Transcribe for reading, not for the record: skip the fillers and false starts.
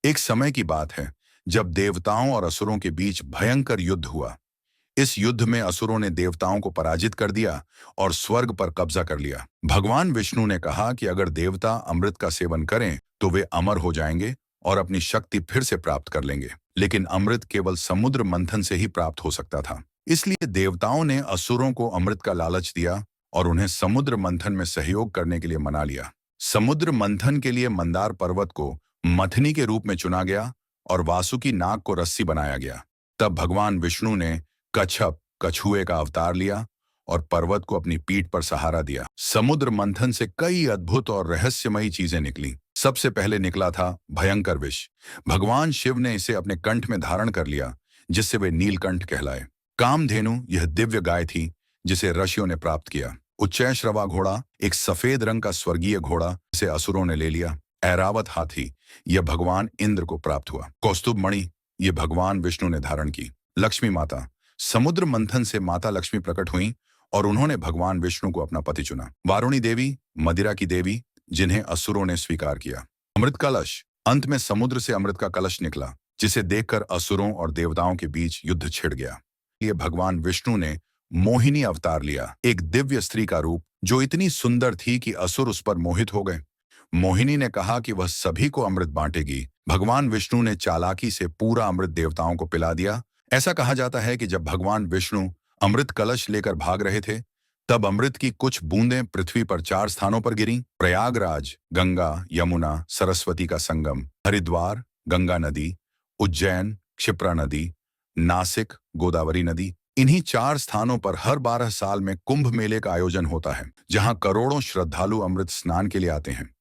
एक समय की बात है जब देवताओं और असुरों के बीच भयंकर युद्ध हुआ। इस युद्ध में असुरों ने देवताओं को पराजित कर दिया और स्वर्ग पर कब्जा कर लिया। भगवान विष्णु ने कहा कि अगर देवता अमृत का सेवन करें तो वे अमर हो जाएंगे और अपनी शक्ति फिर से प्राप्त कर लेंगे। लेकिन अमृत केवल समुद्र मंथन से ही प्राप्त हो सकता था। इसलिए देवताओं ने असुरों को अमृत का लालच दिया और उन्हें समुद्र मंथन में सहयोग करने के लिए मना लिया। समुद्र मंथन के लिए मंदार पर्वत को मथनी के रूप में चुना गया और वासुकी नाग को रस्सी बनाया गया। तब भगवान विष्णु ने कच्छप कछुए का अवतार लिया और पर्वत को अपनी पीठ पर सहारा दिया। समुद्र मंथन से कई अद्भुत और रहस्यमयी चीजें निकली। सबसे पहले निकला था भयंकर विष। भगवान शिव ने इसे अपने कंठ में धारण कर लिया, जिससे वे नीलकंठ कहलाए। कामधेनु यह दिव्य गाय थी जिसे ऋषियों ने प्राप्त किया। उच्चैश्रवा घोड़ा एक सफेद रंग का स्वर्गीय घोड़ा जिसे असुरों ने ले लिया। ऐरावत हाथी यह भगवान इंद्र को प्राप्त हुआ। कौस्तुभ मणि यह भगवान विष्णु ने धारण की। लक्ष्मी माता समुद्र मंथन से माता लक्ष्मी प्रकट हुई और उन्होंने भगवान विष्णु को अपना पति चुना। वारुणी देवी मदिरा की देवी जिन्हें असुरों ने स्वीकार किया। अमृत कलश अंत में समुद्र से अमृत का कलश निकला, जिसे देखकर असुरों और देवताओं के बीच युद्ध छिड़ गया। ये भगवान विष्णु ने मोहिनी अवतार लिया, एक दिव्य स्त्री का रूप जो इतनी सुंदर थी कि असुर उस पर मोहित हो गए। मोहिनी ने कहा कि वह सभी को अमृत बांटेगी। भगवान विष्णु ने चालाकी से पूरा अमृत देवताओं को पिला दिया। ऐसा कहा जाता है कि जब भगवान विष्णु अमृत कलश लेकर भाग रहे थे, तब अमृत की कुछ बूंदें पृथ्वी पर 4 स्थानों पर गिरीं। प्रयागराज गंगा यमुना सरस्वती का संगम, हरिद्वार गंगा नदी, उज्जैन क्षिप्रा नदी, नासिक गोदावरी नदी। इन्हीं 4 स्थानों पर हर 12 साल में कुंभ मेले का आयोजन होता है, जहां करोड़ों श्रद्धालु अमृत स्नान के लिए आते हैं।